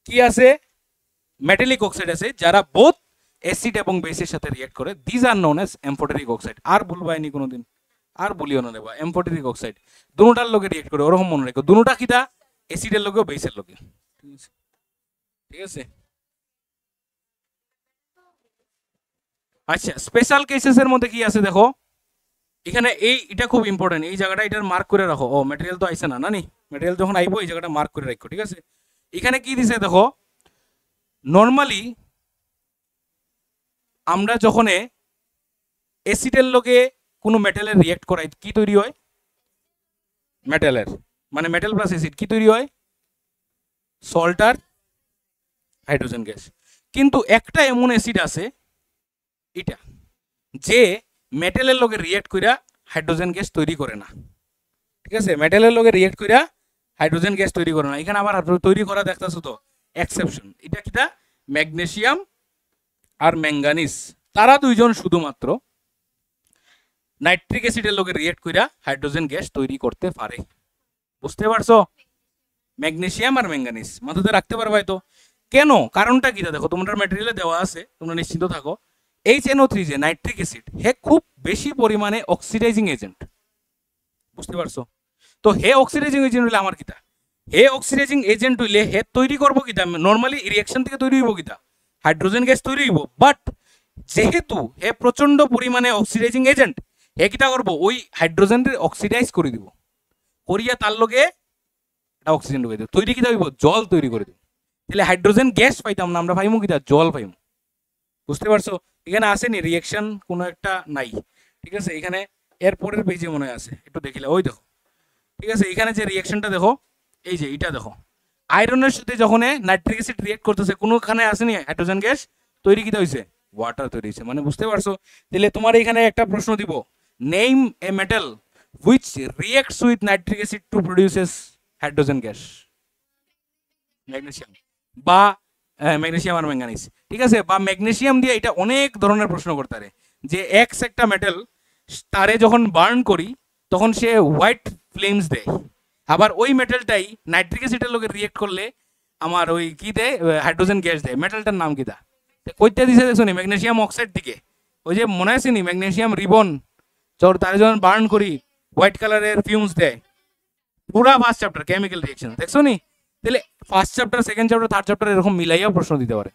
কি আছে? মেটালিক অক্সাইড আছে যারা বোথ অ্যাসিড এবং বেসের সাথে রিয়েক্ট করে, this are known as amphoteric oxide. আর ভুলবাইনি কোনোদিন, আর বলিও না নেবা, এমফোটেরিক অক্সাইড দুটার লগে রিয়েক্ট করে, ওরকম মনে রেখো, দুটা কিটা? অ্যাসিডের লগেও বেসের লগে, ঠিক আছে। আচ্ছা স্পেশাল কেসেস এর মধ্যে কি আছে দেখো, এখানে এটা খুব ইম্পর্টেন্ট, এই জায়গাটা এটার মার্ক করে রাখো। ও ম্যাটেরিয়াল তো আইছে না, না নি? ম্যাটেরিয়াল যখন আইবো এই জায়গাটা মার্ক করে রাখো, ঠিক আছে। এখানে কি দিছে দেখো, নর্মালি আমরা যখন অ্যাসিডের লগে কোনো মেটালের রিয়েক্ট করাই কি তৈরি হয়? মেটালের মানে মেটাল প্লাস অ্যাসিড কি তৈরি হয়? সল্ট আর হাইড্রোজেন গ্যাস। কিন্তু একটা এমন অ্যাসিড আছে এটা যে মেটালের লগে রিয়েক্ট কইরা হাইড্রোজেন গ্যাস তৈরি করে না, ঠিক আছে। মেটালের লগে রিয়েক্ট কইরা হাইড্রোজেন গ্যাস তৈরি করে না। এখানে আবার তৈরি করা দেখতেছো তো এক্সেপশন, এটা কিটা? ম্যাগনেসিয়াম আর ম্যাঙ্গানিজ, তারা দুইজন শুধুমাত্র নাইট্রিক অ্যাসিডের লগে রিয়েক্ট কইরা হাইড্রোজেন গ্যাস তৈরি করতে পারে। বুঝতে পারছো? ম্যাগনেসিয়াম আর ম্যাঙ্গানিজ মাথাতে রাখতে পারবে তো। কেন? কারণটা কিটা দেখো, তোমাদের ম্যাটেরিয়ালে দেওয়া আছে, তোমরা নিশ্চিন্ত থাকো। HNO3 যে নাইট্রিক অ্যাসিড, হে খুব বেশি পরিমাণে অক্সিডাইজিং এজেন্ট, বুঝতে পারছো? তো হে অক্সিডাইজিং এজেন্ট হইলে আমার কিটা? হে অক্সিডাইজিং এজেন্ট হইলে হে তৈরি করবো কিটা? নর্মালি রিয়াকশন থেকে তৈরি হইব কিটা? হাইড্রোজেন গ্যাস তৈরি হইব। বাট যেহেতু হে প্রচন্ড পরিমাণে অক্সিডাইজিং এজেন্ট, হে কিটা করবো? ওই হাইড্রোজেন অক্সিডাইজ করে দিব, করিয়া তার লগে অক্সিজেন ঢুকে দিব, তৈরি কিটা হইব? জল তৈরি করে দিব। তাহলে হাইড্রোজেন গ্যাস পাইতাম না আমরা, পাইমু কিটা? জল পাইমু। বুঝতে পারছো? এখানে আসেনি রিয়াকশন কোনো একটা নাই, ঠিক আছে। এখানে এর পরের পেজে মনে আছে, একটু দেখিলে, ওই দেখো, ঠিক আছে। এখানে যে রিয়াকশনটা দেখো, এই যে এটা দেখো, আয়রনের সাথে যখন নাইট্রিক অ্যাসিড রিয়েক্ট করতেছে কোনোখানে আসেনি হাইড্রোজেন গ্যাস তৈরি, কিটা হয়েছে? ওয়াটার তৈরি হয়েছে। মানে বুঝতে পারছো? তাহলে তোমার এখানে একটা প্রশ্ন দিব, name a metal which reacts with nitric acid to produces hydrogen gas. Magnesium বা ম্যাগনেসিয়াম আর ম্যাঙ্গানিজ, ঠিক আছে? বা ম্যাগনেসিয়াম দিয়ে এটা অনেক ধরনের প্রশ্ন করতে পারে, যে এক্স একটা মেটাল, তারে যখন বার্ন করি তখন সে হোয়াইট ফ্লেমস দেয়, আবার ওই মেটালটাই নাইট্রিক অ্যাসিডের লগে রিয়েক্ট করলে আমার ওই কি দেয়, হাইড্রোজেন গ্যাস দেয়। মেটালটার নাম কিটা? কইতে দিছে দেখছো নি, ম্যাগনেসিয়াম অক্সাইড দিকে, ওই যে মনে আছে নি ম্যাগনেসিয়াম রিবন, চোর তারে যখন বার্ন করি হোয়াইট কালারের ফিউমস দেয়। পুরা ফার্স্ট চ্যাপ্টার কেমিক্যাল রিঅ্যাকশন দেখছো নি? তাহলে first chapter, second chapter, third chapter এরকম মিলাইয়া প্রশ্ন দিতে পারে,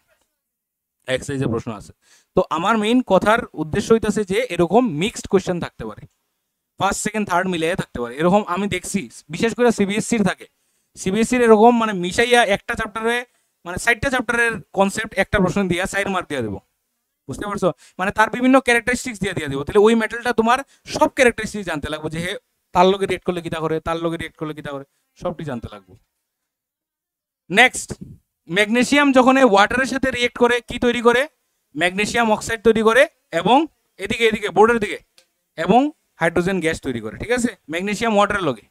এক্সারসাইজের প্রশ্ন আছে। তো আমার মেইন কথার উদ্দেশ্য হইতাছে যে এরকম মিক্সড কোয়েশ্চেন থাকতে পারে, ফার্স্ট সেকেন্ড থার্ড মিলাইয়া থাকতে পারে, এরকম আমি দেখছি। বিশেষ করে সিবিএসসির থাকে, সিবিএসসির এরকম মানে মিশাইয়া একটা চ্যাপ্টারে মানে 60টা চ্যাপ্টারের কনসেপ্ট একটা প্রশ্ন দিয়া 4 মার্ক দিয়ে দেবো। বুঝতে পারছো? মানে তার বিভিন্ন ক্যারেক্টারিস্টিক্স দিয়ে দেবো। তাহলে ওই মেটালটা তোমার সব ক্যারেক্টারিস্টিক্স জানতে লাগবে, যে হে তার লগে রিয়েক্ট করলে কিটা করে, তার লগে রিয়েক্ট করলে কিটা করে, সবটি জানতে লাগবে। নেক্সট, ম্যাগনেসিয়াম যখন ওয়াটারের সাথে রিয়েক্ট করে কি তৈরি করে? ম্যাগনেসিয়াম অক্সাইড তৈরি করে, এবং এদিকে এদিকে বোর্ডের দিকে, এবং হাইড্রোজেন গ্যাস তৈরি করে, ঠিক আছে? ম্যাগনেসিয়াম ওয়াটারের লগে,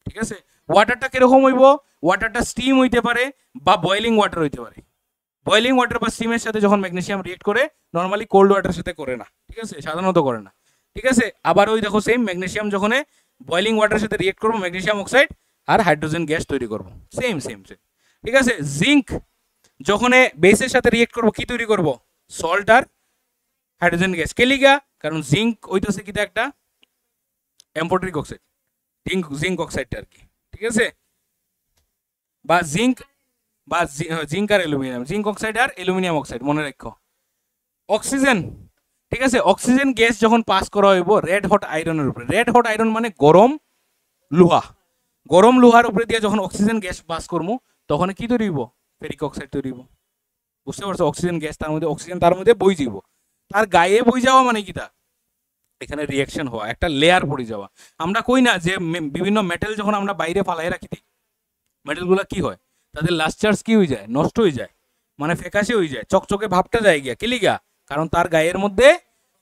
ঠিক আছে? ওয়াটারটা কিরকম হইব? ওয়াটারটা স্টিম হইতে পারে বা বয়েলিং ওয়াটার হইতে পারে। বয়েলিং ওয়াটার বা স্টিমের সাথে যখন ম্যাগনেসিয়াম রিয়েক্ট করে, নর্মালি কোল্ড ওয়াটারের সাথে করে না, ঠিক আছে? সাধারণত করে না, ঠিক আছে? আবার ওই দেখো সেম ম্যাগনেসিয়াম যখন বয়েলিং ওয়াটারের সাথে রিয়েক্ট করবো, ম্যাগনেসিয়াম অক্সাইড আর হাইড্রোজেন গ্যাস তৈরি করবো, সেম সেম সেম, ঠিক আছে? জিঙ্ক যখন বেসের সাথে রিয়েক্ট করবো কি তৈরি করবো? সল্ট আর হাইড্রোজেন গ্যাস। কেলিগা? কারণ জিঙ্ক ওইটাছে কিটা একটা এম্পোট্রিক অক্সাইড, জিঙ্ক অক্সাইডটা আর কি, ঠিক আছে? বা জিঙ্ক বা জিঙ্ক আর অ্যালুমিনিয়াম, জিঙ্ক অক্সাইড আর অ্যালুমিনিয়াম অক্সাইড মনে রাখো। অক্সিজেন, ঠিক আছে? অক্সিজেন গ্যাস যখন পাস করা হইব রেড হট আয়রনের উপরে, রেড হট আয়রন মানে গরম লোহা, গরম লোহার উপরে দিয়ে যখন অক্সিজেন গ্যাস পাস করবো তখন কি তৈরি হইব? ফেরিক অক্সাইড তৈরি হইব। বুঝতে পারছো? অক্সিজেন গ্যাস তার মধ্যে, অক্সিজেন তার মধ্যে বই যাব, তার গায়ে বই যাওয়া মানে কিটা? এখানে রিয়াকশন হওয়া, একটা লেয়ার পড়ে যাওয়া। আমরা কই না যে বিভিন্ন মেটাল যখন আমরা বাইরে ফালাই রাখি দিই, মেটালগুলো কি হয়? তাদের লাস্ট চার্জ কি হয়ে যায়? নষ্ট হয়ে যায়, মানে ফ্যাকাশে হয়ে যায়, চকচকে ভাবটা যায় গিয়া। কিলিগা? কারণ তার গায়ের মধ্যে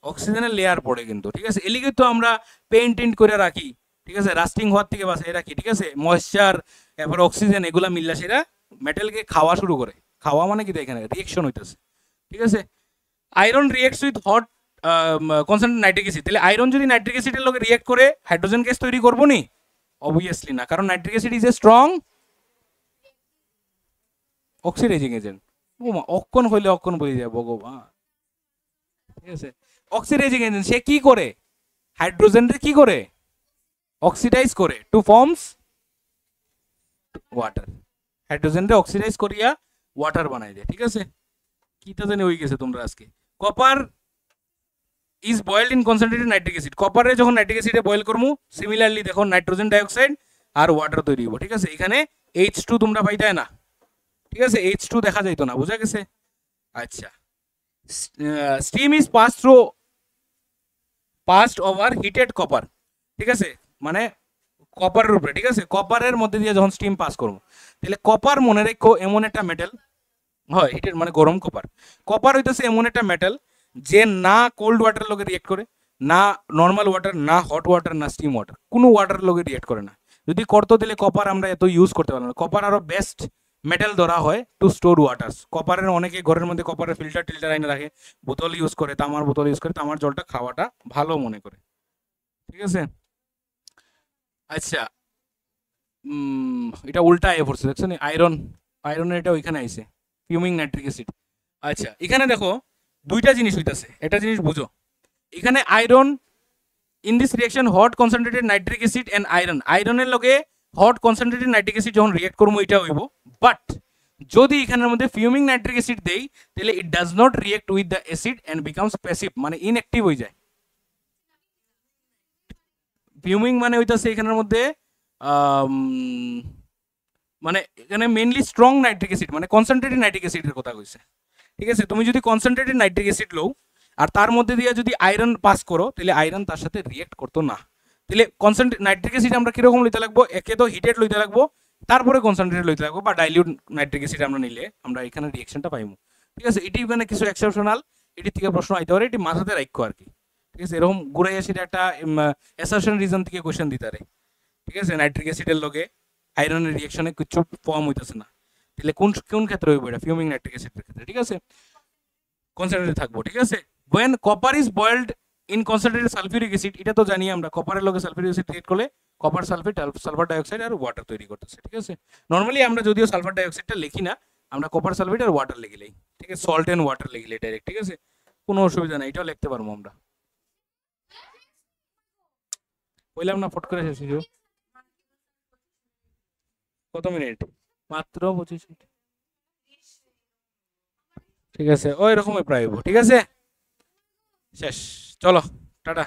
অক্সিজেনের লেয়ার পড়ে কিন্তু, ঠিক আছে? এলিগে তো আমরা পেইন্ট টেন্ট করে রাখি, ঠিক আছে? রাস্টিং হওয়ার থেকে বাঁচাই রাখি, ঠিক আছে? ময়েশ্চার, এরপর অক্সিজেন এগুলা মিললা সেটা মেটালকে খাওয়া শুরু করে। খাওয়া মানে কি? এখানে রিয়েকশন হইতেছে, ঠিক আছে? Iron reacts with hot concentrated nitric acid. তাহলে আয়রন যদি নাইট্রিক অ্যাসিডের লগে রিয়েক্ট করে হাইড্রোজেন গ্যাস তৈরি করবো নি? অবভিয়াসলি না, কারণ nitric acid is a strong oxidising agent. ওমা, অক্ষণ হইলে অক্ষণ বলে যায় ভগবান, ঠিক আছে? অক্সিডাইজিং এজেন্ট, সে কি করে? হাইড্রোজেনরে কি করে? অক্সিডাইজ করে টু ফর্মস ওয়াটার। হাইড্রোজেনরে অক্সিডাইজ করিয়া ওয়াটার বানাই দেয়, ঠিক আছে? কিটা জানি হয়ে গেছে তোমরা আজকে। Copper is boiled in concentrated nitric acid. কপারে যখন নাইট্রিক অ্যাসিডে বয়েল করবো, সিমিলারলি দেখো নাইট্রোজেন ডাইঅক্সাইড আর ওয়াটার তৈরি হবো, ঠিক আছে? এখানে H2 তোমরা পাইতাই না, ঠিক আছে? H2 দেখা যাইতো না, বোঝা গেছে? আচ্ছা, steam is passed over heated copper, ঠিক আছে? মানে কপারের উপরে, ঠিক আছে? কপারের মধ্যে দিয়ে যখন স্টিম পাস করবো, তাহলে কপার মনে রেখো এমন একটা মেটাল হয়, হিটেড মানে গরম কপার। কপার হইতেছে এমন একটা মেটাল যে না কোল্ড ওয়াটারের লগে রিয়েক্ট করে, না নর্মাল ওয়াটার, না হট ওয়াটার, না স্টিম ওয়াটার, কোনো ওয়াটারের লগে রিয়েক্ট করে না। যদি করতো তাহলে কপার আমরা এত ইউজ করতে পারলাম না। কপার আরো বেস্ট মেটাল ধরা হয় টু স্টোর ওয়াটার্স। কপারের অনেকে ঘরের মধ্যে কপারের ফিল্টার টিল্টার আইনে রাখে, বোতল ইউজ করে, তামার বোতল ইউজ করে, তামার জলটা খাওয়াটা ভালো মনে করে, ঠিক আছে? আচ্ছা, এটা উল্টা আয় পড়ছে দেখছো নি? আয়রন, আয়রনের এটা ওইখানে আইছে, ফিউমিং নাইট্রিক অ্যাসিড। আচ্ছা, এখানে দেখো দুইটা জিনিস হইতাছে, একটা জিনিস বুঝো। এখানে iron in this reaction hot concentrated nitric acid and iron, আয়রনের লগে হট কনসেন্ট্রেটেড নাইট্রিক অ্যাসিড যখন রিঅ্যাক্ট করবো এটা হইব। বাট যদি এখানের মধ্যে ফিউমিং নাইট্রিক অ্যাসিড দেই তাহলে it does not react with the acid and becomes passive, মানে ইনঅ্যাক্টিভ হয়ে যায়। ফিউমিং মানে হইতাছে এখানের মধ্যে মানে এখানে মেইনলি স্ট্রং নাইট্রিক অ্যাসিড, মানে কনসেন্ট্রেটেড নাইট্রিক অ্যাসিডের কথা কইছে, ঠিক আছে? তুমি যদি কনসেন্ট্রেটেড নাইট্রিক অ্যাসিড লও আর তার মধ্যে দিয়ে যদি আয়রন পাস করো তাহলে আয়রন তার সাথে রিয়েক্ট করতো না। তাহলে কনসেন্ট্রেট নাইট্রিক অ্যাসিড আমরা কিরকম লইতে লাগবো? একে তো হিটেড লইতে লাগবো, তারপরে কনসেন্ট্রেট লইতে থাকবো বা ডাইলিউট নাইট্রিক অ্যাসিড আমরা নিলে আমরা এখানে রিঅ্যাকশনটা পাইমু। ঠিক আছে, এটি মানে কিছু এক্সেপশনাল, এটি থেকে প্রশ্ন আইতে পারে, এটি মাথাতে রাখো আর কি। ঠিক আছে, এরকম ঘুরে সেটা একটা অ্যাসারশন রিজন থেকে কোশ্চেন দিতে পারে। ঠিক আছে, নাইট্রিক অ্যাসিডের লগে আয়রনের রিঅ্যাকশনে কিছু ফর্ম হইতেছে না, তাহলে কোন কোন ক্ষেত্রে হইব এটা, ফিউমিং নাইট্রিক অ্যাসিডের ক্ষেত্রে। ঠিক আছে, কনসেন্ট্রেট থাকবো। ঠিক আছে, when copper is boiled in concentrated sulfuric acid, এটা তো জানি আমরা, কপারের লগে সালফিউরিক অ্যাসিড রিয়েক্ট করলে কপার সালফেট, সালফার ডাইঅক্সাইড আর ওয়াটার তৈরি করতেছে। ঠিক আছে, নরমালি আমরা যদিও সালফার ডাইঅক্সাইডটা লিখি না, আমরা কপার সালফেট আর ওয়াটার লিখিলেই, ঠিক আছে, সল্ট এন্ড ওয়াটার লিখলে ডাইরেক্ট। ঠিক আছে, কোনো অসুবিধা নাই, এটাও লিখতে পারবো আমরা। বললাম না ফট করে শেষ হয়ে যাবে। কত মিনিট? মাত্র 25 মিনিট। ঠিক আছে, ওই রকমই প্রায় হইবো। ঠিক আছে, শেষ, চলো টাটা।